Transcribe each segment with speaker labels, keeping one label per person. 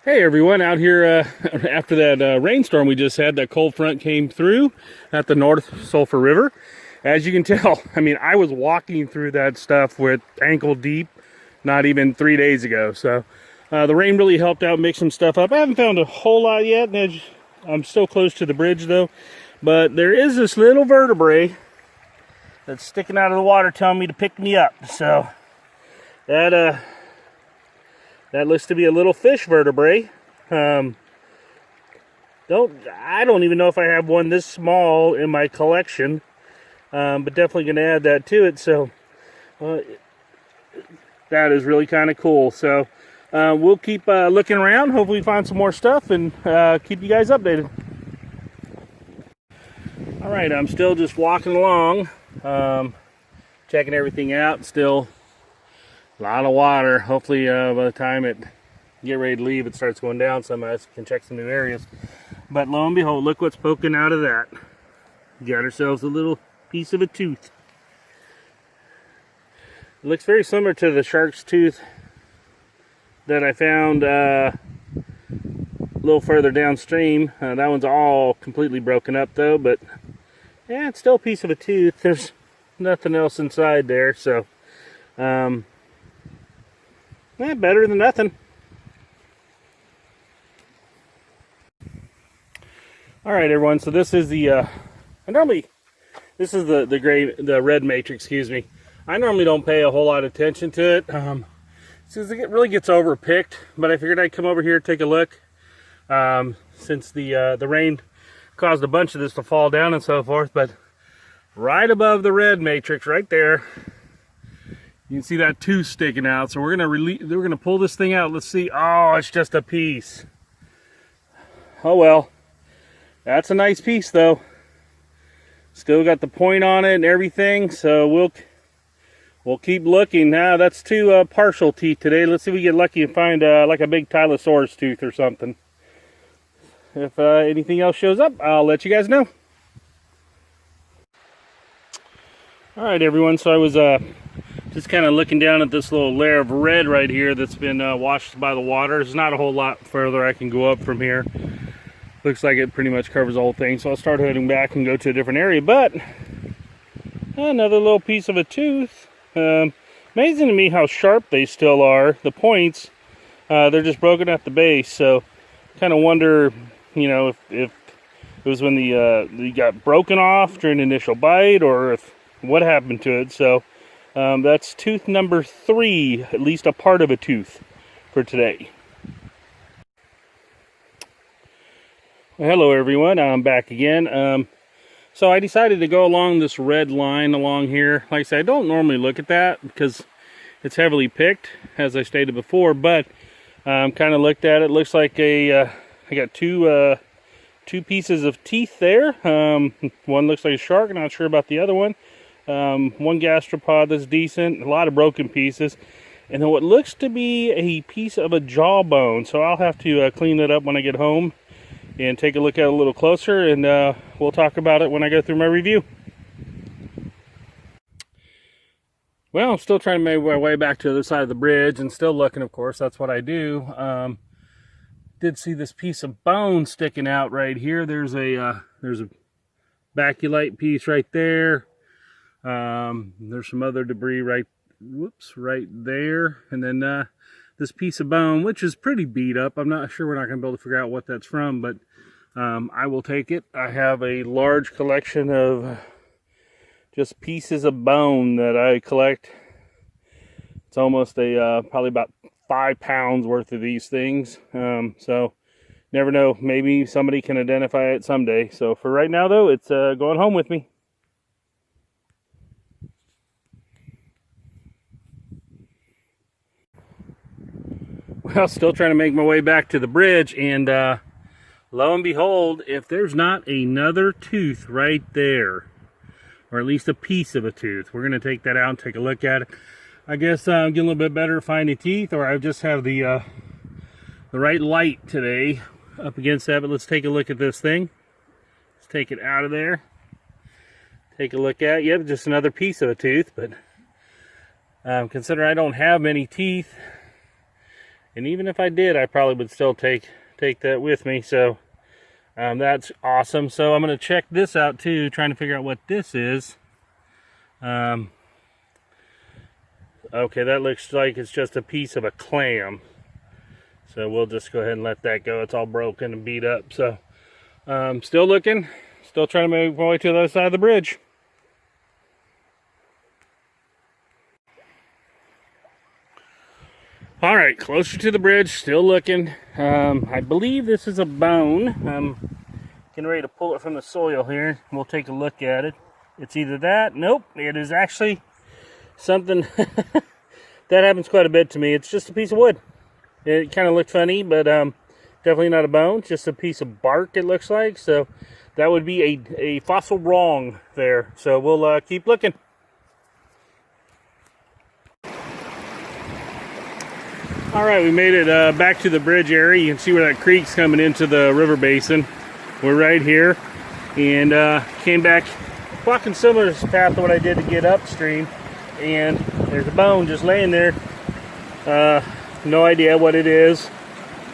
Speaker 1: Hey everyone, out here after that rainstorm we just had. That cold front came through at the North Sulphur River. As you can tell, I mean, I was walking through that stuff with ankle deep not even 3 days ago. So the rain really helped out mix some stuff up. I haven't found a whole lot yet. I'm still close to the bridge though. But there is this little vertebrae that's sticking out of the water telling me to pick me up. So that looks to be a little fish vertebrae. I don't even know if I have one this small in my collection, but definitely going to add that to it. So that is really kind of cool. So we'll keep looking around. Hopefully find some more stuff and keep you guys updated. All right, I'm still just walking along, checking everything out. Still a lot of water. Hopefully by the time it get ready to leave, it starts going down some. I can check some new areas. But lo and behold, look what's poking out of that. Got ourselves a little piece of a tooth. It looks very similar to the shark's tooth that I found a little further downstream. That one's all completely broken up though, but yeah, it's still a piece of a tooth. There's nothing else inside there, so better than nothing. All right, everyone. So this is the this is the red matrix. Excuse me. I normally don't pay a whole lot of attention to it since it really gets overpicked. But I figured I'd come over here and take a look since the rain caused a bunch of this to fall down and so forth. But right above the red matrix, right there, you can see that tooth sticking out. So we're gonna pull this thing out. Let's see. Oh, it's just a piece. Oh well. That's a nice piece though. Still got the point on it and everything. So we'll keep looking. Now that's two partial teeth today. Let's see if we get lucky and find like a big peliosaurs tooth or something. If anything else shows up, I'll let you guys know. All right, everyone. So I was just kind of looking down at this little layer of red right here that's been washed by the water. There's not a whole lot further I can go up from here. Looks like it pretty much covers the whole thing. So I'll start heading back and go to a different area. But another little piece of a tooth. Amazing to me how sharp they still are. The points, they're just broken at the base. So kind of wonder, you know, if it was when the got broken off during the initial bite, or if what happened to it. So that's tooth number 3, at least a part of a tooth for today. Well, hello everyone, I'm back again. So I decided to go along this red line along here. Like I said, I don't normally look at that because it's heavily picked, as I stated before, but kind of looked at it. Looks like I got two pieces of teeth there. One looks like a shark, I'm not sure about the other one. One gastropod that's decent, a lot of broken pieces, and then what looks to be a piece of a jawbone. So I'll have to clean it up when I get home and take a look at it a little closer, and we'll talk about it when I go through my review. Well, I'm still trying to make my way back to the other side of the bridge and still looking, of course. That's what I do. Did see this piece of bone sticking out right here. There's a baculite piece right there. There's some other debris right there, and then this piece of bone, which is pretty beat up. I'm not sure, we're not going to be able to figure out what that's from, but I will take it. I have a large collection of just pieces of bone that I collect. It's almost probably about 5 pounds worth of these things. So never know, maybe somebody can identify it someday. So for right now though, it's going home with me. Well, still trying to make my way back to the bridge, and lo and behold, if there's not another tooth right there, or at least a piece of a tooth, we're going to take that out and take a look at it. I guess I'm getting a little bit better at finding teeth, or I just have the right light today up against that. But let's take a look at this thing. Let's take it out of there. Take a look at it. Yep, just another piece of a tooth, but considering I don't have many teeth, And even if I did, I probably would still take that with me. So that's awesome. So I'm going to check this out too, trying to figure out what this is. Okay, that looks like it's just a piece of a clam. So we'll just go ahead and let that go. It's all broken and beat up. So still looking, still trying to make my way to the other side of the bridge. All right, closer to the bridge, still looking. I believe this is a bone. I'm getting ready to pull it from the soil here. We'll take a look at it. It's either that, nope, it is actually something that happens quite a bit to me. It's just a piece of wood. It kind of looked funny, but definitely not a bone, just a piece of bark it looks like. So that would be a fossil wrong there. So we'll keep looking. All right, we made it back to the bridge area. You can see where that creek's coming into the river basin. We're right here, and came back walking similar path to what I did to get upstream, and there's a bone just laying there. No idea what it is,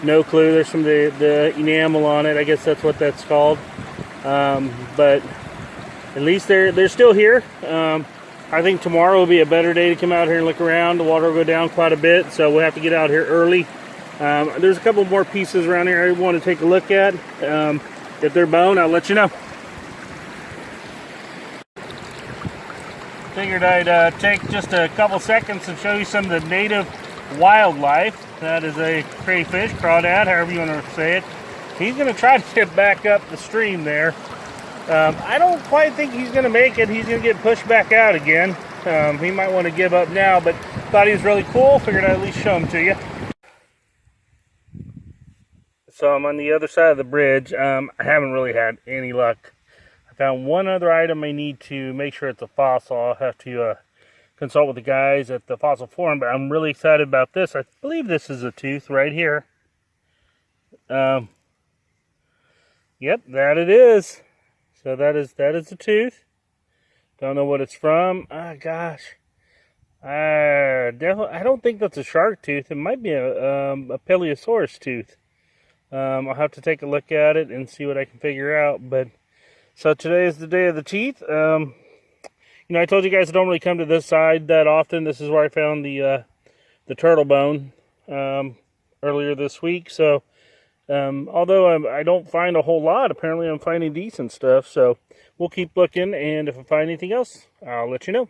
Speaker 1: no clue. There's some of the enamel on it. I guess that's what that's called. But at least they're still here. I think tomorrow will be a better day to come out here and look around. The water will go down quite a bit, so we'll have to get out here early. There's a couple more pieces around here I want to take a look at. If they're bone, I'll let you know. Figured I'd take just a couple seconds and show you some of the native wildlife. That is a crayfish, crawdad, however you want to say it. He's going to try to get back up the stream there. I don't quite think he's going to make it. He's going to get pushed back out again. He might want to give up now, but thought he was really cool. Figured I'd at least show him to you. So I'm on the other side of the bridge. I haven't really had any luck. I found one other item I need to make sure it's a fossil. I'll have to consult with the guys at the fossil forum, but I'm really excited about this. I believe this is a tooth right here. Yep, that it is. So that is a tooth. Don't know what it's from. Ah, gosh. Definitely, I don't think that's a shark tooth. It might be a peliosaurs tooth. I'll have to take a look at it and see what I can figure out. But so today is the day of the teeth. You know, I told you guys I don't really come to this side that often. This is where I found the turtle bone earlier this week. So although I don't find a whole lot, apparently I'm finding decent stuff. So we'll keep looking, and if I find anything else, I'll let you know.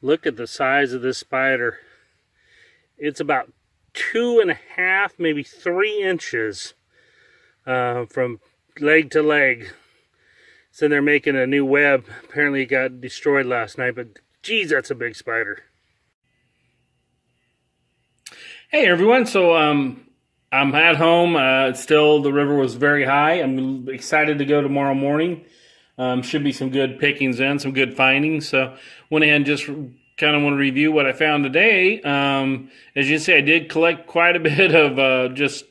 Speaker 1: Look at the size of this spider. It's about 2.5, maybe 3 inches from leg to leg. It's in there making a new web. Apparently it got destroyed last night, but geez, that's a big spider. Hey everyone, so I'm at home. Still, the river was very high. I'm excited to go tomorrow morning. Should be some good pickings in, some good findings. So went ahead and just kind of want to review what I found today. As you can see, I did collect quite a bit of just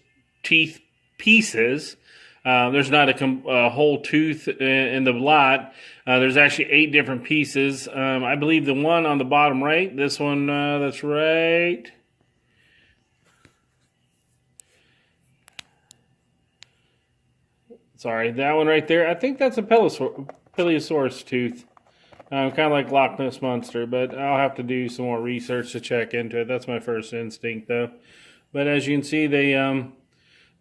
Speaker 1: teeth pieces. There's not a whole tooth in the lot. There's actually 8 different pieces. I believe the one on the bottom right, this one that's right. Sorry, that one right there. I think that's a peliosaurs tooth. Kind of like Loch Ness Monster, but I'll have to do some more research to check into it. That's my first instinct, though. But as you can see, they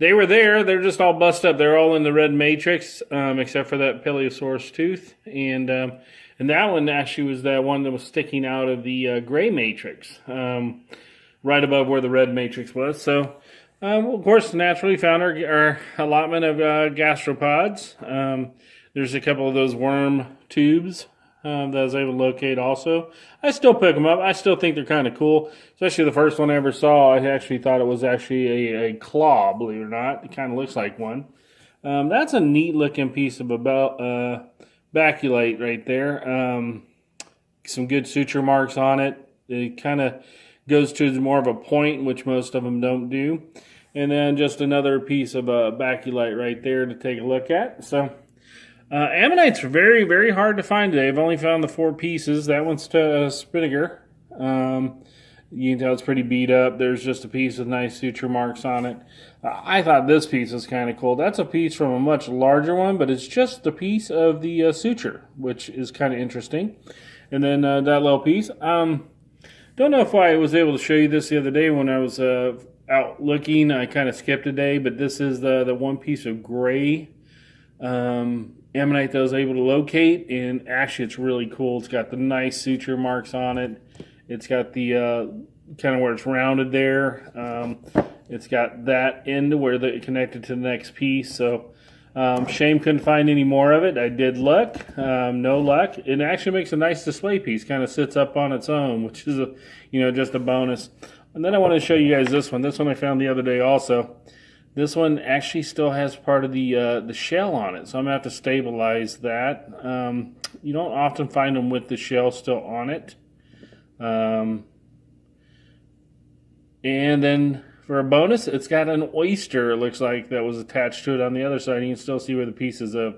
Speaker 1: were there. They're just all busted up. They're all in the red matrix, except for that peliosaurs tooth. And that one actually was that one that was sticking out of the gray matrix, right above where the red matrix was. So, of course, naturally found our allotment of gastropods. There's a couple of those worm tubes that I was able to locate also. I still pick them up. I still think they're kind of cool, especially the first one I ever saw. I actually thought it was actually a claw, believe it or not. It kind of looks like one. That's a neat looking piece of baculite right there. Some good suture marks on it. It kind of goes to more of a point, which most of them don't do. And then just another piece of baculite right there to take a look at. So Ammonites are very, very hard to find today. I've only found the 4 pieces. That one's Spinnaker. You can tell it's pretty beat up. There's just a piece with nice suture marks on it. I thought this piece was kind of cool. That's a piece from a much larger one, but it's just the piece of the suture, which is kind of interesting. And then that little piece. Don't know if I was able to show you this the other day when I was out looking. I kind of skipped a day, but this is the one piece of gray ammonite that I was able to locate, and actually it's really cool. It's got the nice suture marks on it. It's got the kind of where it's rounded there. It's got that end where it connected to the next piece. So shame couldn't find any more of it. I did look, no luck. It actually makes a nice display piece. Kind of sits up on its own, which is just a bonus. And then I want to show you guys this one. This one I found the other day also. This one actually still has part of the shell on it, so I'm going to have to stabilize that. You don't often find them with the shell still on it. And then for a bonus, it's got an oyster, it looks like, that was attached to it on the other side. You can still see where the pieces of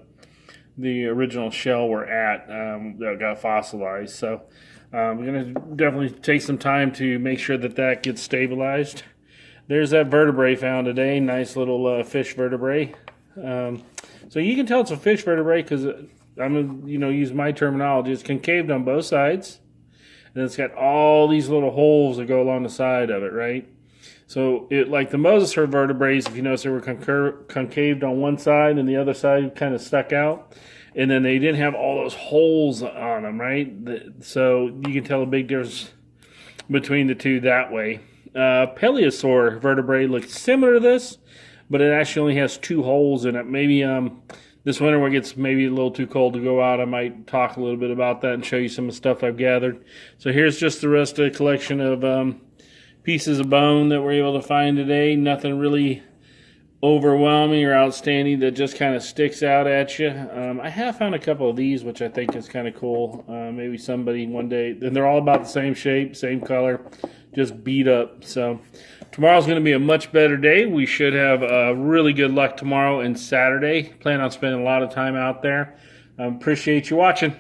Speaker 1: the original shell were at that got fossilized. So we're going to definitely take some time to make sure that gets stabilized. There's that vertebrae found today. Nice little fish vertebrae. So you can tell it's a fish vertebrae because I'm going to use my terminology. It's concaved on both sides. And it's got all these little holes that go along the side of it, right? So like the mosasaur vertebrae, if you notice, they were concaved on one side and the other side kind of stuck out. And then they didn't have all those holes on them, right? So you can tell a big difference between the two that way. Peliosaur vertebrae looks similar to this, but it actually only has 2 holes in it. Maybe this winter when it gets maybe a little too cold to go out, I might talk a little bit about that and show you some of the stuff I've gathered. So here's just the rest of the collection of pieces of bone that we're able to find today. Nothing really overwhelming or outstanding that just kind of sticks out at you. I have found a couple of these, which I think is kind of cool. Maybe somebody one day, and they're all about the same shape, same color, just beat up. So tomorrow's going to be a much better day. We should have really good luck tomorrow and Saturday. Plan on spending a lot of time out there. Appreciate you watching.